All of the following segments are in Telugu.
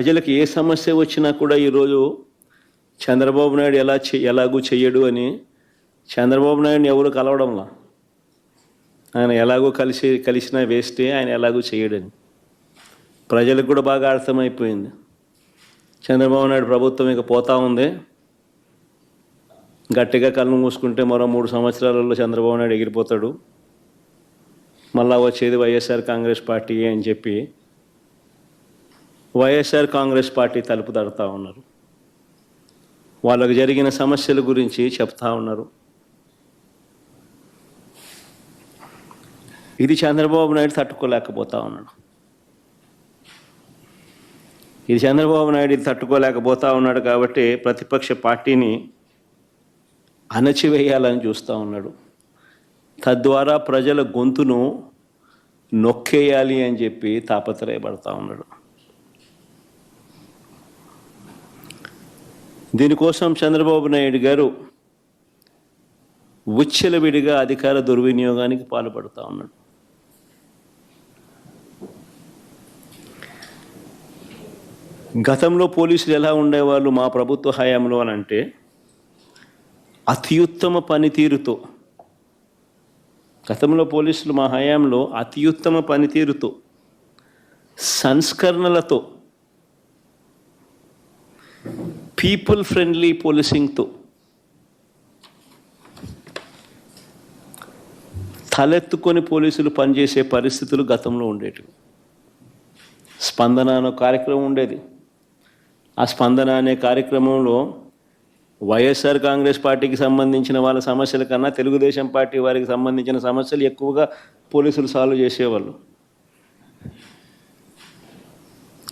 ప్రజలకు ఏ సమస్య వచ్చినా కూడా ఈరోజు చంద్రబాబు నాయుడు ఎలాగూ చెయ్యడు అని చంద్రబాబు నాయుడిని ఎవరు కలవడంలా. ఆయన ఎలాగో కలిసినా వేస్టే, ఆయన ఎలాగూ చేయడని ప్రజలకు కూడా బాగా అర్థమైపోయింది. చంద్రబాబు నాయుడు ప్రభుత్వం ఇక పోతా ఉంది. గట్టిగా కళ్ళు మూసుకుంటే మరో 3 సంవత్సరాలలో చంద్రబాబు నాయుడు ఎగిరిపోతాడు. మళ్ళా వచ్చేది వైఎస్ఆర్ కాంగ్రెస్ పార్టీ అని చెప్పి వైఎస్ఆర్ కాంగ్రెస్ పార్టీ తలుపు తడుతూ ఉన్నారు. వాళ్ళకు జరిగిన సమస్యల గురించి చెప్తా ఉన్నారు. ఇది చంద్రబాబు నాయుడు తట్టుకోలేకపోతా ఉన్నాడు. తట్టుకోలేకపోతా ఉన్నాడు కాబట్టి ప్రతిపక్ష పార్టీని అణచివేయాలని చూస్తూ ఉన్నాడు. తద్వారా ప్రజల గొంతును నొక్కేయాలి అని చెప్పి తాపత్రయపడతా ఉన్నాడు. దీనికోసం చంద్రబాబు నాయుడు గారు విచ్చలవిడిగా అధికార దుర్వినియోగానికి పాల్పడుతూ ఉన్నాడు. గతంలో పోలీసులు ఎలా ఉండేవాళ్ళు మా ప్రభుత్వ హయాంలో అని అంటే, అత్యుత్తమ పనితీరుతో, గతంలో పోలీసులు మా హయాంలో అత్యుత్తమ పనితీరుతో, సంస్కరణలతో, పీపుల్ ఫ్రెండ్లీ పోలీసింగ్తో తలెత్తుకొని పోలీసులు పనిచేసే పరిస్థితులు గతంలో ఉండేటివి. స్పందన అనే కార్యక్రమం ఉండేది. ఆ స్పందన అనే కార్యక్రమంలో వైఎస్ఆర్ కాంగ్రెస్ పార్టీకి సంబంధించిన వాళ్ళ సమస్యల కన్నా తెలుగుదేశం పార్టీ వారికి సంబంధించిన సమస్యలు ఎక్కువగా పోలీసులు సాల్వ్ చేసేవాళ్ళు,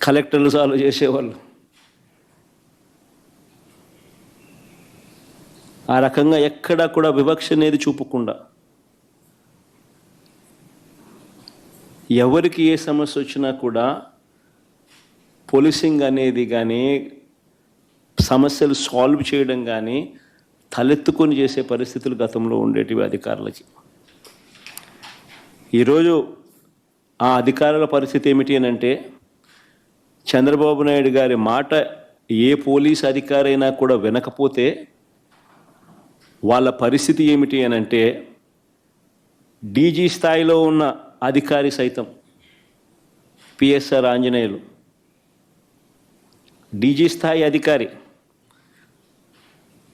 కలెక్టర్లు సాల్వ్ చేసేవాళ్ళు. ఆ రకంగా ఎక్కడా కూడా వివక్ష అనేది చూపకుండా ఎవరికి ఏ సమస్య వచ్చినా కూడా పోలీసింగ్ అనేది కానీ, సమస్యలు సాల్వ్ చేయడం కానీ తలెత్తుకొని చేసే పరిస్థితులు గతంలో ఉండేటివి అధికారులకి. ఈరోజు ఆ అధికారుల పరిస్థితి ఏమిటి అని అంటే, చంద్రబాబు నాయుడు గారి మాట ఏ పోలీస్ అధికారైనా కూడా వినకపోతే వాళ్ళ పరిస్థితి ఏమిటి అని అంటే, డీజీ స్థాయిలో ఉన్న అధికారి సైతం, పిఎస్ఆర్ ఆంజనేయులు డీజీ స్థాయి అధికారి,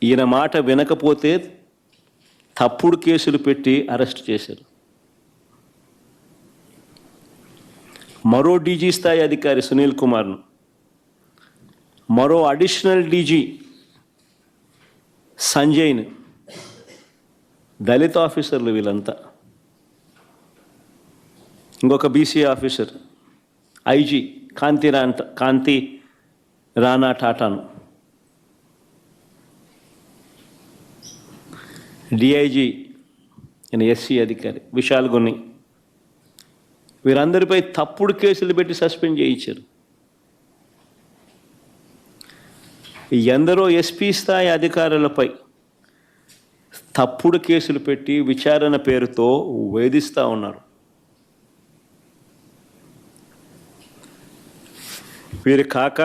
ఈయన మాట వినకపోతే తప్పుడు కేసులు పెట్టి అరెస్ట్ చేశారు. మరో డీజీ స్థాయి అధికారి సునీల్ కుమార్ను, మరో అడిషనల్ డీజీ సంజయ్ని, దళిత ఆఫీసర్లు వీళ్ళంతా, ఇంకొక బీసీ ఆఫీసర్ ఐజీ కాంతి రాణా టాటాను, డిఐజీ ఎస్సీ అధికారి విశాల్ గున్ని, వీరందరిపై తప్పుడు కేసులు పెట్టి సస్పెండ్ చేయించారు. ఎందరో ఎస్పీ స్థాయి అధికారులపై తప్పుడు కేసులు పెట్టి విచారణ పేరుతో వేధిస్తూ ఉన్నారు. వీరు కాక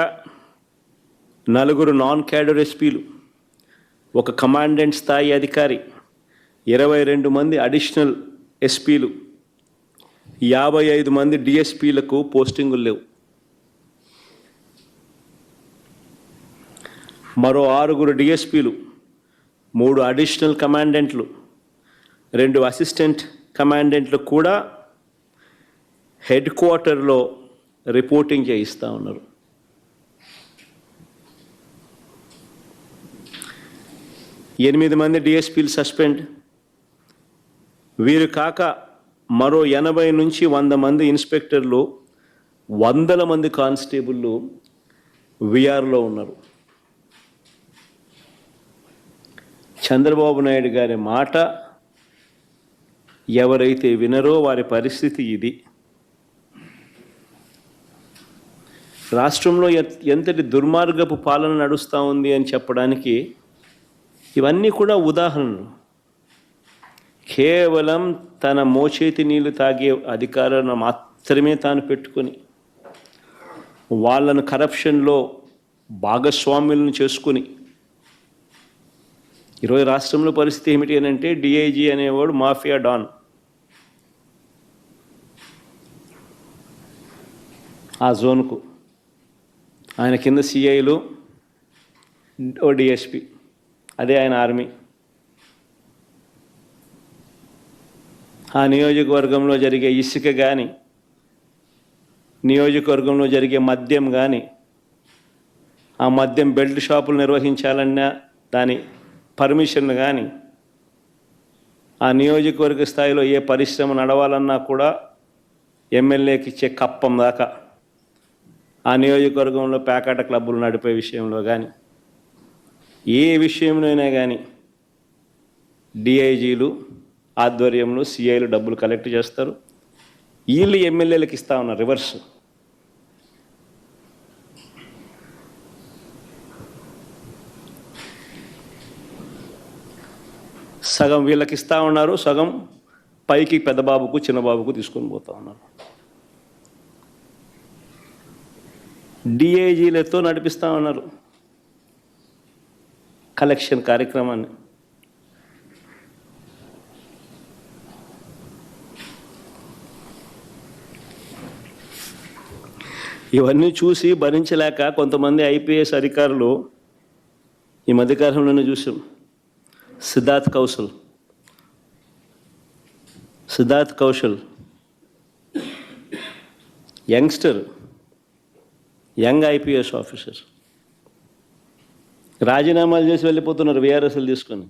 4 నాన్ క్యాడర్ ఎస్పీలు, ఒక కమాండెంట్ స్థాయి అధికారి, 22 మంది అడిషనల్ ఎస్పీలు, 55 మంది డిఎస్పీలకు పోస్టింగులు లేవు. మరో 6 డిఎస్పీలు, 3 అడిషనల్ కమాండెంట్లు, 2 అసిస్టెంట్ కమాండెంట్లు కూడా హెడ్ క్వార్టర్లో రిపోర్టింగ్ చేయిస్తూ ఉన్నారు. 8 మంది డిఎస్పీలు సస్పెండ్. వీరు కాక మరో 80 నుంచి 100 మంది ఇన్స్పెక్టర్లు, 100 మంది కానిస్టేబుళ్ళు విఆర్లో ఉన్నారు. చంద్రబాబు నాయుడు గారి మాట ఎవరైతే వినరో వారి పరిస్థితి ఇది. రాష్ట్రంలో ఎంతటి దుర్మార్గపు పాలన నడుస్తూ ఉంది అని చెప్పడానికి ఇవన్నీ కూడా ఉదాహరణలు. కేవలం తన మోచేతి నీళ్లు తాగే అధికారాన్ని మాత్రమే తాను పెట్టుకొని వాళ్ళను కరప్షన్లో భాగస్వాములను చేసుకుని ఈరోజు రాష్ట్రంలో పరిస్థితి ఏమిటి అని అంటే డిఐజీ అనేవాడు మాఫియా డాన్. ఆ జోన్కు ఆయన కింద సిఐలు, ఓ డిఎస్పి, అదే ఆయన ఆర్మీ. ఆ నియోజకవర్గంలో జరిగే ఇసుక కానీ, నియోజకవర్గంలో జరిగే మద్యం కానీ, ఆ మద్యం బెల్ట్ షాపులు నిర్వహించాలన్నా దాని పర్మిషన్ కానీ, ఆ నియోజకవర్గ స్థాయిలో ఏ పరిశ్రమ నడవాలన్నా కూడా ఎమ్మెల్యేకి ఇచ్చే కప్పం దాకా, ఆ నియోజకవర్గంలో పేకాట క్లబ్బులు నడిపే విషయంలో కానీ, ఏ విషయంలోనైనా కానీ డిఐజీలు ఆధ్వర్యంలో సిఐలు డబ్బులు కలెక్ట్ చేస్తారు. వీళ్ళు ఎమ్మెల్యేలకు ఇస్తా ఉన్నారు రివర్స్. సగం వీళ్ళకి ఇస్తూ ఉన్నారు, సగం పైకి పెద్దబాబుకు చిన్నబాబుకు తీసుకొని పోతా ఉన్నారు. డిఐజీలతో నడిపిస్తూ ఉన్నారు కలెక్షన్ కార్యక్రమాన్ని. ఇవన్నీ చూసి భరించలేక కొంతమంది ఐపీఎస్ అధికారులు ఈ మధ్యకాలంలోనే చూసాం. Siddharth Kaushal youngster, young IPS officer రాజీనామాలు చేసి వెళ్ళిపోతున్నారు విఆర్ఎస్లు తీసుకొని.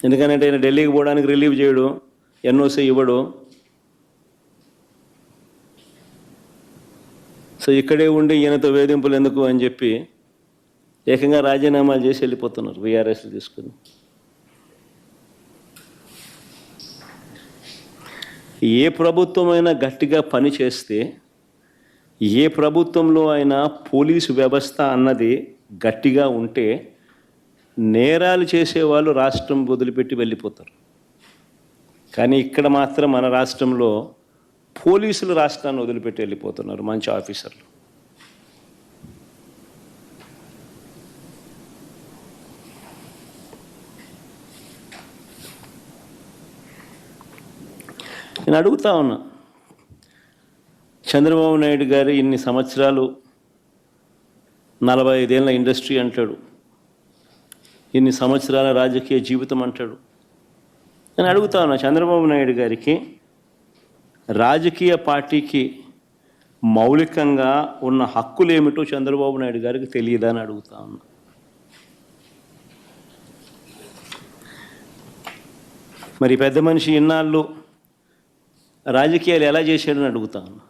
ఎందుకంటే ఆయన ఢిల్లీకి పోవడానికి రిలీవ్ చేయడు, ఎన్ఓసి ఇవ్వడు. సో ఇక్కడే ఉండి ఈయనతో వేధింపులు ఎందుకు అని చెప్పి ఏకంగా రాజీనామాలు చేసి వెళ్ళిపోతున్నారు విఆర్ఎస్లు తీసుకుని. ఏ ప్రభుత్వమైనా గట్టిగా పని చేస్తే, ఏ ప్రభుత్వంలో అయినా పోలీసు వ్యవస్థ అన్నది గట్టిగా ఉంటే నేరాలు చేసేవాళ్ళు రాష్ట్రం వదిలిపెట్టి వెళ్ళిపోతారు. కానీ ఇక్కడ మాత్రం మన రాష్ట్రంలో పోలీసులు రాష్ట్రాన్ని వదిలిపెట్టి వెళ్ళిపోతున్నారు మంచి ఆఫీసర్లు. నేను అడుగుతా ఉన్నా, చంద్రబాబు నాయుడు గారు ఇన్ని సంవత్సరాలు 45 ఏళ్ళ ఇండస్ట్రీ అంటాడు, ఇన్ని సంవత్సరాల రాజకీయ జీవితం అంటాడు. నేను అడుగుతా ఉన్నా, చంద్రబాబు నాయుడు గారికి రాజకీయ పార్టీకి మౌలికంగా ఉన్న హక్కులు ఏమిటో చంద్రబాబు నాయుడు గారికి తెలియదా అని అడుగుతా ఉన్నా. మరి పెద్ద మనిషి ఇన్నాళ్ళు రాజకీయాలు ఎలా చేశాడని అడుగుతా ఉన్నా.